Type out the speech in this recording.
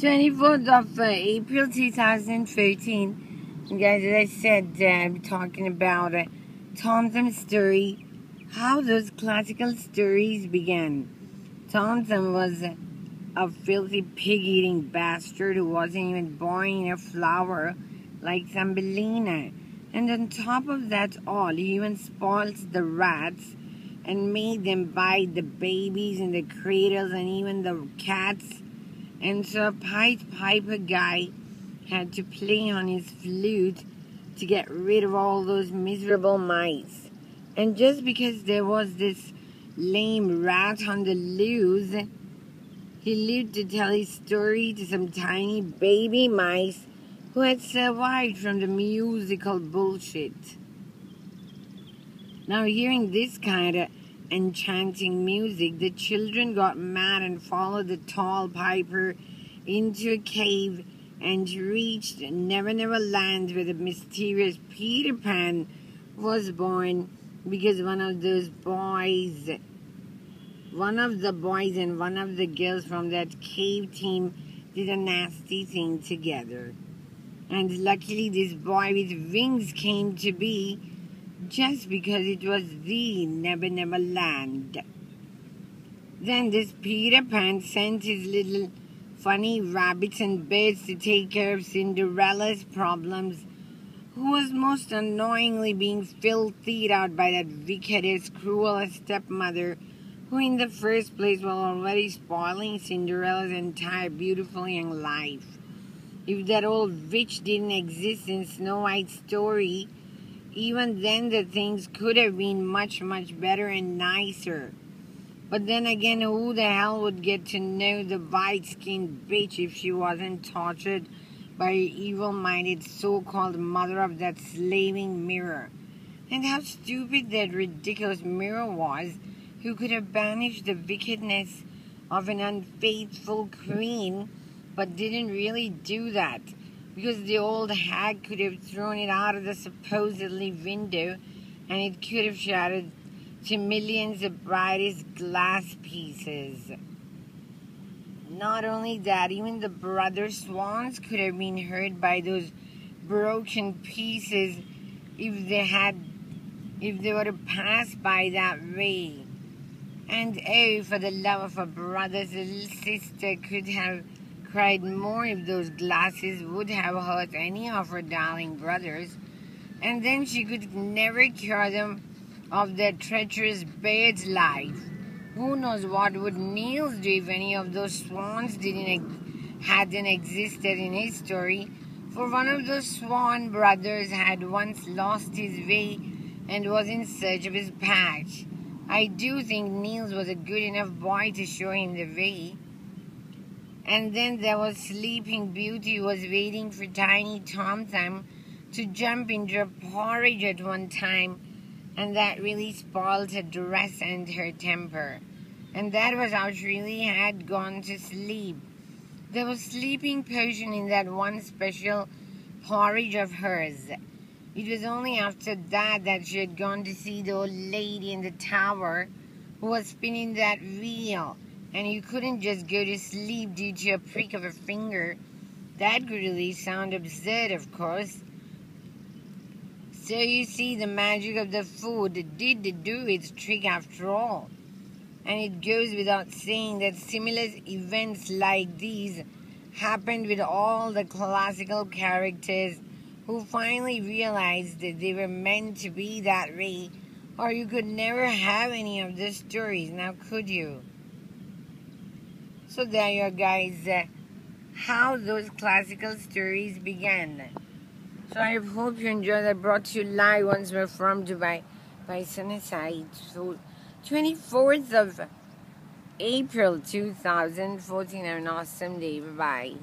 24th of April 2013. Guys, as I said, I'm talking about Tom Thumb story, how those classical stories began. Tom Thumb was a filthy pig-eating bastard who wasn't even born in a flower like Thumbelina. And on top of that all, he even spoils the rats and made them bite the babies in the cradles and even the cats. And so a Pied Piper guy had to play on his flute to get rid of all those miserable mice. And just because there was this lame rat on the loose, he lived to tell his story to some tiny baby mice who had survived from the musical bullshit. Now, hearing this kind of enchanting music, the children got mad and followed the tall piper into a cave and reached Never Never Land, where the mysterious Peter Pan was born, because one of the boys and one of the girls from that cave team did a nasty thing together. And luckily this boy with wings came to be, just because it was the Never Never Land. Then this Peter Pan sent his little funny rabbits and birds to take care of Cinderella's problems, who was most annoyingly being filthied out by that wickedest, cruelest stepmother, who in the first place was already spoiling Cinderella's entire beautiful young life. If that old witch didn't exist in Snow White's story, even then the things could have been much, much better and nicer. But then again, who the hell would get to know the white-skinned bitch if she wasn't tortured by an evil-minded so-called mother of that slaving mirror? And how stupid that ridiculous mirror was, who could have banished the wickedness of an unfaithful queen, but didn't really do that, because the old hag could have thrown it out of the supposedly window, and it could have shattered to millions of brightest glass pieces. Not only that, even the brother swans could have been hurt by those broken pieces if they were to pass by that way. And oh, for the love of a brother's little sister could have cried more if those glasses would have hurt any of her darling brothers. And then she could never cure them of their treacherous bird's life. Who knows what would Niels do if any of those swans hadn't existed in his story? For one of those swan brothers had once lost his way and was in search of his patch. I do think Niels was a good enough boy to show him the way. And then there was Sleeping Beauty, who was waiting for tiny Tom Thumb to jump into a porridge at one time, and that really spoiled her dress and her temper. And that was how she really had gone to sleep. There was sleeping potion in that one special porridge of hers. It was only after that she had gone to see the old lady in the tower who was spinning that wheel. And you couldn't just go to sleep due to a prick of a finger. That could really sound absurd, of course. So you see, the magic of the food did do its trick after all. And it goes without saying that similar events like these happened with all the classical characters who finally realized that they were meant to be that way, or you could never have any of the stories, now could you? So there you are, guys, how those classical stories began. So I hope you enjoyed. I brought you live once more from Dubai by Sunnyside. So 24th of April 2014, have an awesome day. Bye-bye.